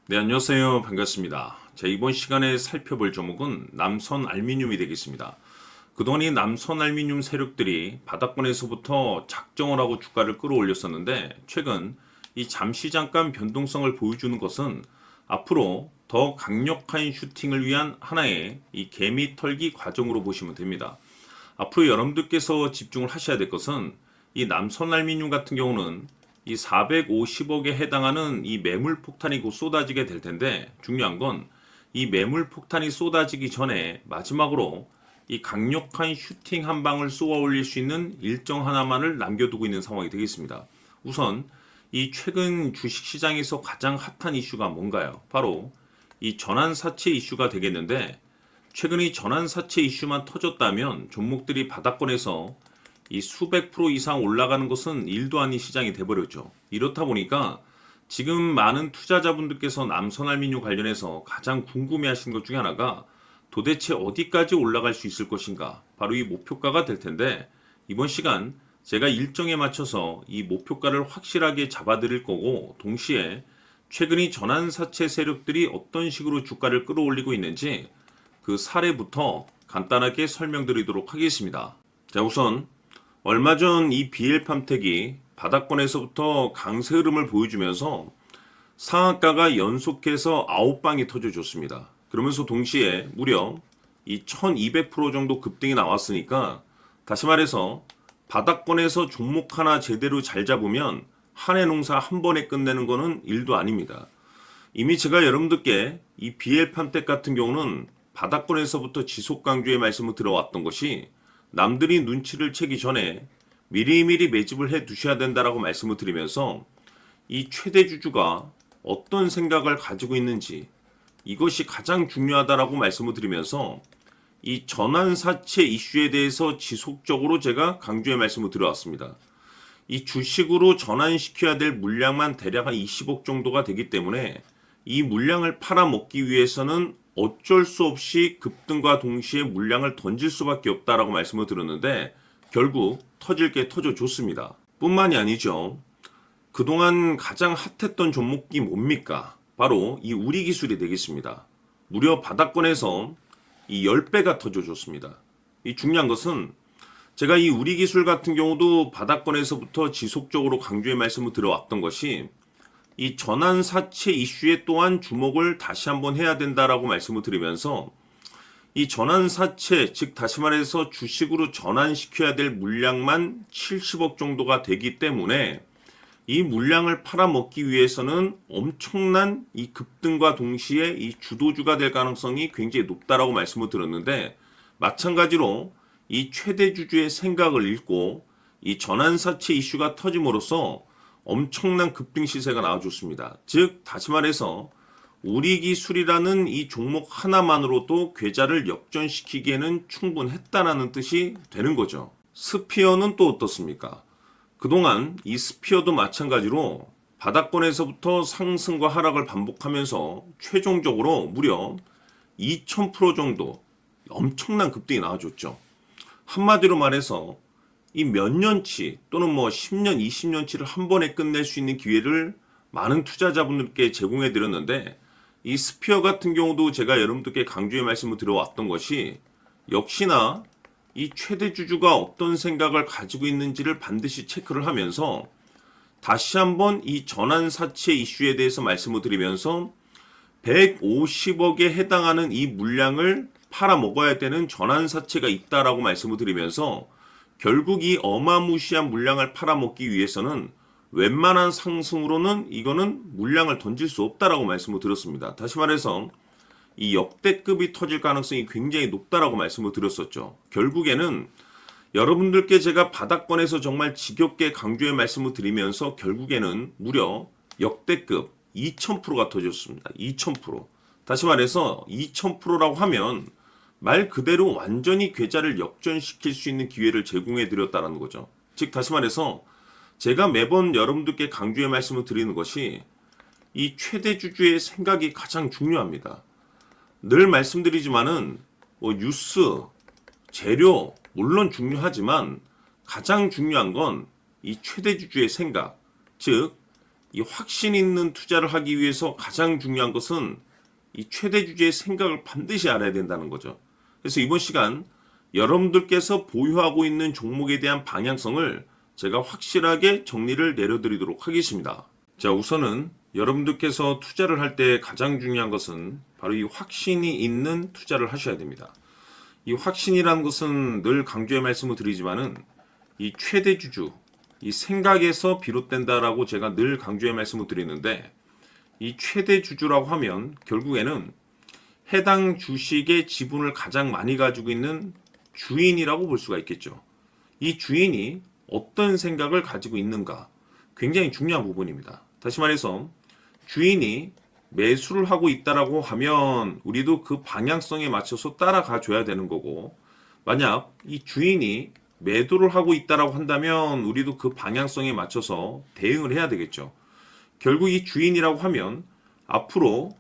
네, 안녕하세요. 반갑습니다. 자, 이번 시간에 살펴볼 종목은 남선 알미늄이 되겠습니다. 그동안 이 남선 알미늄 세력들이 바닥권에서부터 작정을 하고 주가를 끌어올렸었는데, 최근 이 잠시 잠깐 변동성을 보여주는 것은 앞으로 더 강력한 슈팅을 위한 하나의 이 개미 털기 과정으로 보시면 됩니다. 앞으로 여러분들께서 집중을 하셔야 될 것은 이 남선 알미늄 같은 경우는 이 450억에 해당하는 이 매물 폭탄이 곧 쏟아지게 될 텐데, 중요한 건 이 매물 폭탄이 쏟아지기 전에 마지막으로 이 강력한 슈팅 한 방을 쏘아 올릴 수 있는 일정 하나만을 남겨두고 있는 상황이 되겠습니다. 우선 이 최근 주식시장에서 가장 핫한 이슈가 뭔가요? 바로 이 전환사채 이슈가 되겠는데, 최근 이 전환사채 이슈만 터졌다면 종목들이 바닥권에서 이 수백 프로 이상 올라가는 것은 일도 아닌 시장이 돼버렸죠. 이렇다 보니까 지금 많은 투자자분들께서 남선알미늄 관련해서 가장 궁금해하시는 것 중에 하나가 도대체 어디까지 올라갈 수 있을 것인가, 바로 이 목표가가 될 텐데, 이번 시간 제가 일정에 맞춰서 이 목표가를 확실하게 잡아드릴 거고, 동시에 최근 이 전환사채 세력들이 어떤 식으로 주가를 끌어올리고 있는지 그 사례부터 간단하게 설명드리도록 하겠습니다. 자, 우선 얼마 전 이 BL팜텍이 바닥권에서부터 강세 흐름을 보여주면서 상한가가 연속해서 9방이 터져줬습니다. 그러면서 동시에 무려 이 1200% 정도 급등이 나왔으니까, 다시 말해서 바닥권에서 종목 하나 제대로 잘 잡으면 한 해 농사 한 번에 끝내는 거는 일도 아닙니다. 이미 제가 여러분들께 이 BL팜텍 같은 경우는 바닥권에서부터 지속 강조의 말씀을 들어왔던 것이, 남들이 눈치를 채기 전에 미리미리 매집을 해 두셔야 된다라고 말씀을 드리면서 이 최대 주주가 어떤 생각을 가지고 있는지, 이것이 가장 중요하다라고 말씀을 드리면서 이 전환사채 이슈에 대해서 지속적으로 제가 강조의 말씀을 드려왔습니다. 이 주식으로 전환시켜야 될 물량만 대략 한 20억 정도가 되기 때문에 이 물량을 팔아먹기 위해서는 어쩔 수 없이 급등과 동시에 물량을 던질 수밖에 없다라고 말씀을 드렸는데, 결국 터질 게 터져줬습니다. 뿐만이 아니죠. 그동안 가장 핫했던 종목이 뭡니까? 바로 이 우리기술이 되겠습니다. 무려 바닥권에서 이 10배가 터져줬습니다. 이 중요한 것은 제가 이 우리기술 같은 경우도 바닥권에서부터 지속적으로 강조의 말씀을 드려왔던 것이, 이 전환사채 이슈에 또한 주목을 다시 한번 해야 된다라고 말씀을 드리면서, 이 전환사채, 즉 다시 말해서 주식으로 전환시켜야 될 물량만 70억 정도가 되기 때문에 이 물량을 팔아먹기 위해서는 엄청난 이 급등과 동시에 이 주도주가 될 가능성이 굉장히 높다라고 말씀을 드렸는데, 마찬가지로 이 최대 주주의 생각을 읽고 이 전환사채 이슈가 터짐으로써 엄청난 급등 시세가 나와줬습니다. 즉 다시 말해서 우리기술이라는 이 종목 하나만으로도 계좌를 역전시키기에는 충분했다라는 뜻이 되는 거죠. 스피어는 또 어떻습니까? 그동안 이 스피어도 마찬가지로 바닥권에서부터 상승과 하락을 반복하면서 최종적으로 무려 2000% 정도 엄청난 급등이 나와줬죠. 한마디로 말해서 이 몇 년치 또는 뭐 10년, 20년치를 한 번에 끝낼 수 있는 기회를 많은 투자자분들께 제공해 드렸는데, 이 스피어 같은 경우도 제가 여러분들께 강조의 말씀을 드려왔던 것이, 역시나 이 최대 주주가 어떤 생각을 가지고 있는지를 반드시 체크를 하면서 다시 한번 이 전환사채 이슈에 대해서 말씀을 드리면서 150억에 해당하는 이 물량을 팔아먹어야 되는 전환사채가 있다라고 말씀을 드리면서, 결국 이 어마무시한 물량을 팔아먹기 위해서는 웬만한 상승으로는 이거는 물량을 던질 수 없다라고 말씀을 드렸습니다. 다시 말해서 이 역대급이 터질 가능성이 굉장히 높다라고 말씀을 드렸었죠. 결국에는 여러분들께 제가 바닥권에서 정말 지겹게 강조의 말씀을 드리면서 결국에는 무려 역대급 2000%가 터졌습니다. 2000%. 다시 말해서 2000%라고 하면 말 그대로 완전히 계좌를 역전시킬 수 있는 기회를 제공해 드렸다는 거죠. 즉 다시 말해서 제가 매번 여러분들께 강조의 말씀을 드리는 것이, 이 최대 주주의 생각이 가장 중요합니다. 늘 말씀드리지만은 뭐 뉴스, 재료 물론 중요하지만 가장 중요한 건 이 최대 주주의 생각, 즉 이 확신 있는 투자를 하기 위해서 가장 중요한 것은 이 최대 주주의 생각을 반드시 알아야 된다는 거죠. 그래서 이번 시간 여러분들께서 보유하고 있는 종목에 대한 방향성을 제가 확실하게 정리를 내려드리도록 하겠습니다. 자, 우선은 여러분들께서 투자를 할 때 가장 중요한 것은 바로 이 확신이 있는 투자를 하셔야 됩니다. 이 확신이라는 것은 늘 강조의 말씀을 드리지만은 이 최대 주주, 이 생각에서 비롯된다라고 제가 늘 강조의 말씀을 드리는데, 이 최대 주주라고 하면 결국에는 해당 주식의 지분을 가장 많이 가지고 있는 주인이라고 볼 수가 있겠죠. 이 주인이 어떤 생각을 가지고 있는가, 굉장히 중요한 부분입니다. 다시 말해서 주인이 매수를 하고 있다라고 하면 우리도 그 방향성에 맞춰서 따라가 줘야 되는 거고, 만약 이 주인이 매도를 하고 있다라고 한다면 우리도 그 방향성에 맞춰서 대응을 해야 되겠죠. 결국 이 주인이라고 하면 앞으로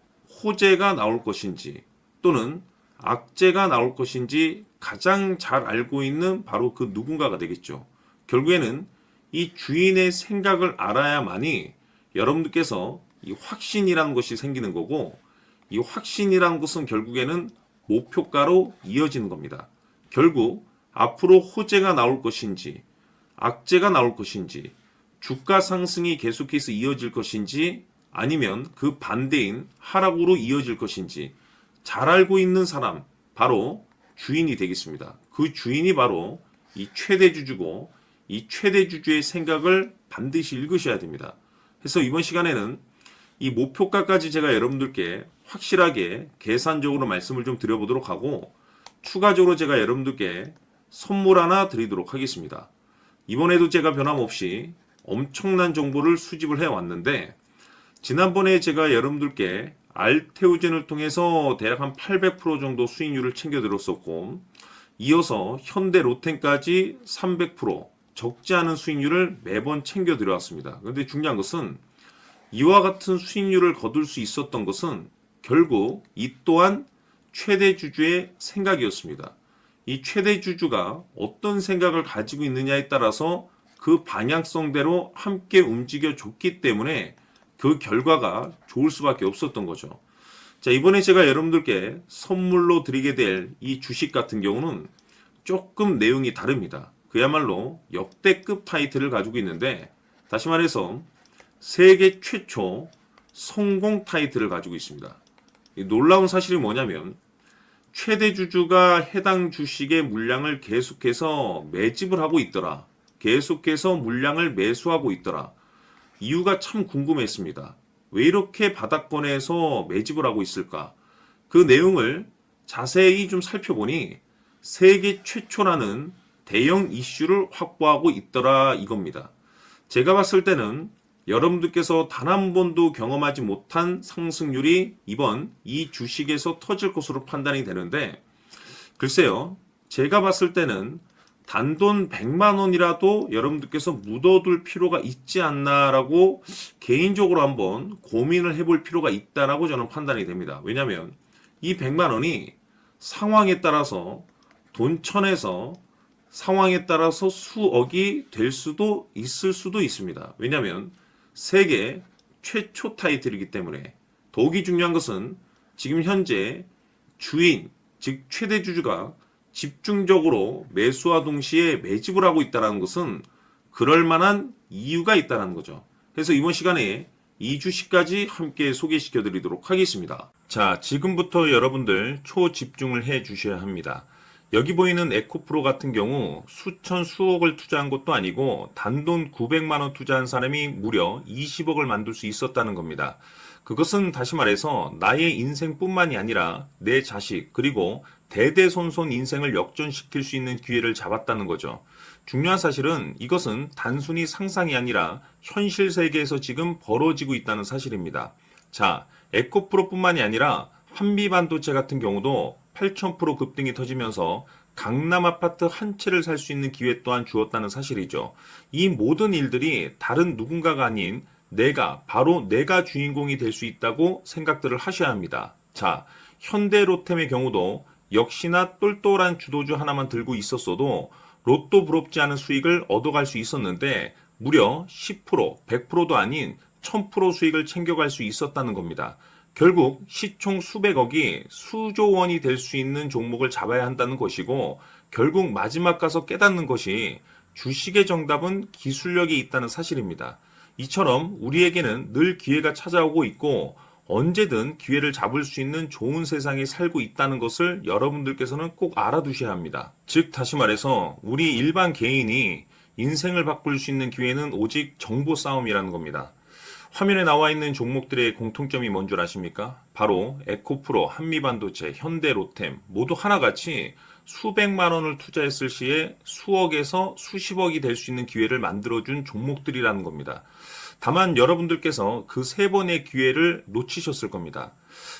호재가 나올 것인지 또는 악재가 나올 것인지 가장 잘 알고 있는 바로 그 누군가가 되겠죠. 결국에는 이 주인의 생각을 알아야만이 여러분들께서 이 확신이라는 것이 생기는 거고, 이 확신이라는 것은 결국에는 목표가로 이어지는 겁니다. 결국 앞으로 호재가 나올 것인지 악재가 나올 것인지 주가 상승이 계속해서 이어질 것인지 아니면 그 반대인 하락으로 이어질 것인지 잘 알고 있는 사람, 바로 주인이 되겠습니다. 그 주인이 바로 이 최대 주주고, 이 최대 주주의 생각을 반드시 읽으셔야 됩니다. 그래서 이번 시간에는 이 목표가까지 제가 여러분들께 확실하게 계산적으로 말씀을 좀 드려보도록 하고, 추가적으로 제가 여러분들께 선물 하나 드리도록 하겠습니다. 이번에도 제가 변함없이 엄청난 정보를 수집을 해왔는데, 지난번에 제가 여러분들께 알테오젠을 통해서 대략 한 800% 정도 수익률을 챙겨드렸었고, 이어서 현대 로템까지 300% 적지 않은 수익률을 매번 챙겨드려왔습니다. 그런데 중요한 것은 이와 같은 수익률을 거둘 수 있었던 것은 결국 이 또한 최대 주주의 생각이었습니다. 이 최대 주주가 어떤 생각을 가지고 있느냐에 따라서 그 방향성대로 함께 움직여 줬기 때문에 그 결과가 좋을 수밖에 없었던 거죠. 자, 이번에 제가 여러분들께 선물로 드리게 될 이 주식 같은 경우는 조금 내용이 다릅니다. 그야말로 역대급 타이틀을 가지고 있는데, 다시 말해서 세계 최초 성공 타이틀을 가지고 있습니다. 이 놀라운 사실이 뭐냐면 최대 주주가 해당 주식의 물량을 계속해서 매집을 하고 있더라. 계속해서 물량을 매수하고 있더라. 이유가 참 궁금했습니다. 왜 이렇게 바닥권에서 매집을 하고 있을까? 그 내용을 자세히 좀 살펴보니 세계 최초라는 대형 이슈를 확보하고 있더라 이겁니다. 제가 봤을 때는 여러분들께서 단 한 번도 경험하지 못한 상승률이 이번 이 주식에서 터질 것으로 판단이 되는데, 글쎄요, 제가 봤을 때는 단돈 100만 원이라도 여러분들께서 묻어둘 필요가 있지 않나라고 개인적으로 한번 고민을 해볼 필요가 있다라고 저는 판단이 됩니다. 왜냐하면 이 100만 원이 상황에 따라서 돈천에서 상황에 따라서 수억이 될 수도 있을 수도 있습니다. 왜냐하면 세계 최초 타이틀이기 때문에. 더욱이 중요한 것은 지금 현재 주인, 즉 최대 주주가 집중적으로 매수와 동시에 매집을 하고 있다는 것은 그럴 만한 이유가 있다는 거죠. 그래서 이번 시간에 이 주식까지 함께 소개시켜 드리도록 하겠습니다. 자, 지금부터 여러분들 초집중을 해 주셔야 합니다. 여기 보이는 에코프로 같은 경우 수천 수억을 투자한 것도 아니고 단돈 900만 원 투자한 사람이 무려 20억을 만들 수 있었다는 겁니다. 그것은 다시 말해서 나의 인생뿐만이 아니라 내 자식 그리고 대대손손 인생을 역전시킬 수 있는 기회를 잡았다는 거죠. 중요한 사실은 이것은 단순히 상상이 아니라 현실 세계에서 지금 벌어지고 있다는 사실입니다. 자, 에코프로뿐만이 아니라 한미반도체 같은 경우도 8,000% 급등이 터지면서 강남 아파트 한 채를 살 수 있는 기회 또한 주었다는 사실이죠. 이 모든 일들이 다른 누군가가 아닌 바로 내가 주인공이 될 수 있다고 생각들을 하셔야 합니다. 자, 현대로템의 경우도 역시나 똘똘한 주도주 하나만 들고 있었어도 로또 부럽지 않은 수익을 얻어갈 수 있었는데 무려 10%, 100%도 아닌 1000% 수익을 챙겨갈 수 있었다는 겁니다. 결국 시총 수백억이 수조 원이 될 수 있는 종목을 잡아야 한다는 것이고, 결국 마지막 가서 깨닫는 것이 주식의 정답은 기술력이 있다는 사실입니다. 이처럼 우리에게는 늘 기회가 찾아오고 있고 언제든 기회를 잡을 수 있는 좋은 세상에 살고 있다는 것을 여러분들께서는 꼭 알아두셔야 합니다. 즉 다시 말해서 우리 일반 개인이 인생을 바꿀 수 있는 기회는 오직 정보 싸움이라는 겁니다. 화면에 나와 있는 종목들의 공통점이 뭔 줄 아십니까? 바로 에코프로, 한미반도체, 현대로템 모두 하나같이 수백만 원을 투자했을 시에 수억에서 수십억이 될 수 있는 기회를 만들어준 종목들이라는 겁니다. 다만 여러분들께서 그 세 번의 기회를 놓치셨을 겁니다.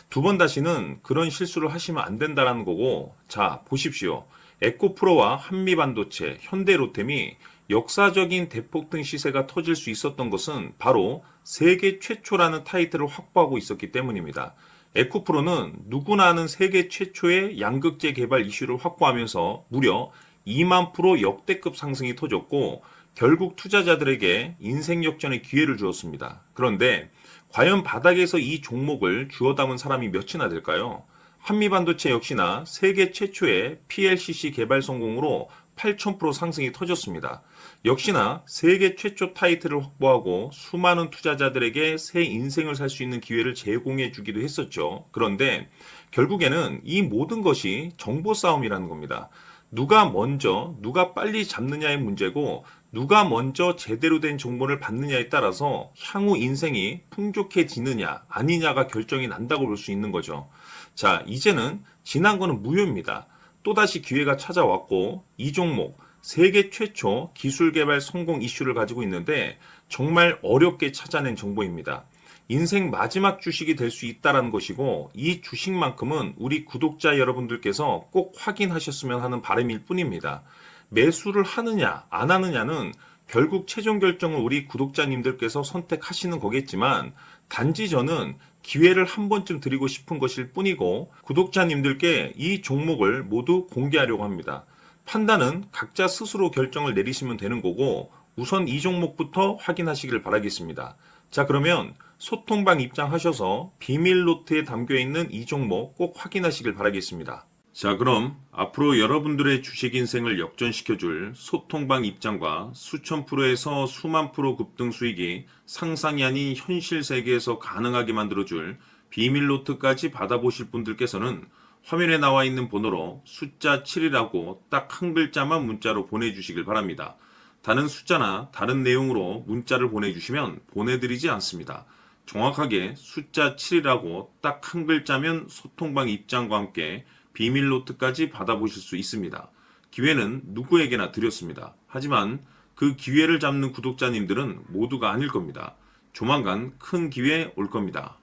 두 번 다시는 그런 실수를 하시면 안 된다는 거고, 자 보십시오. 에코프로와 한미반도체, 현대로템이 역사적인 대폭등 시세가 터질 수 있었던 것은 바로 세계 최초라는 타이틀을 확보하고 있었기 때문입니다. 에코프로는 누구나 아는 세계 최초의 양극재 개발 이슈를 확보하면서 무려 2만 프로 역대급 상승이 터졌고 결국 투자자들에게 인생 역전의 기회를 주었습니다. 그런데 과연 바닥에서 이 종목을 주워 담은 사람이 몇이나 될까요? 한미반도체 역시나 세계 최초의 PLCC 개발 성공으로 8000% 상승이 터졌습니다. 역시나 세계 최초 타이틀을 확보하고 수많은 투자자들에게 새 인생을 살 수 있는 기회를 제공해 주기도 했었죠. 그런데 결국에는 이 모든 것이 정보 싸움이라는 겁니다. 누가 먼저, 누가 빨리 잡느냐의 문제고 누가 먼저 제대로 된 정보를 받느냐에 따라서 향후 인생이 풍족해지느냐 아니냐가 결정이 난다고 볼 수 있는 거죠. 자, 이제는 지난 거는 무효입니다. 또다시 기회가 찾아왔고 이 종목 세계 최초 기술 개발 성공 이슈를 가지고 있는데 정말 어렵게 찾아낸 정보입니다. 인생 마지막 주식이 될 수 있다는 것이고 이 주식만큼은 우리 구독자 여러분들께서 꼭 확인하셨으면 하는 바람일 뿐입니다. 매수를 하느냐 안 하느냐는 결국 최종 결정을 우리 구독자님들께서 선택하시는 거겠지만 단지 저는 기회를 한 번쯤 드리고 싶은 것일 뿐이고 구독자님들께 이 종목을 모두 공개하려고 합니다. 판단은 각자 스스로 결정을 내리시면 되는 거고 우선 이 종목부터 확인하시길 바라겠습니다. 자, 그러면 소통방 입장하셔서 비밀 노트에 담겨 있는 이 종목 꼭 확인하시길 바라겠습니다. 자, 그럼 앞으로 여러분들의 주식 인생을 역전시켜줄 소통방 입장과 수천 프로에서 수만 프로 급등 수익이 상상이 아닌 현실 세계에서 가능하게 만들어줄 비밀 노트까지 받아보실 분들께서는 화면에 나와 있는 번호로 숫자 7이라고 딱 한 글자만 문자로 보내주시길 바랍니다. 다른 숫자나 다른 내용으로 문자를 보내주시면 보내드리지 않습니다. 정확하게 숫자 7이라고 딱 한 글자면 소통방 입장과 함께 비밀 노트까지 받아보실 수 있습니다. 기회는 누구에게나 드렸습니다. 하지만 그 기회를 잡는 구독자님들은 모두가 아닐 겁니다. 조만간 큰 기회 올 겁니다.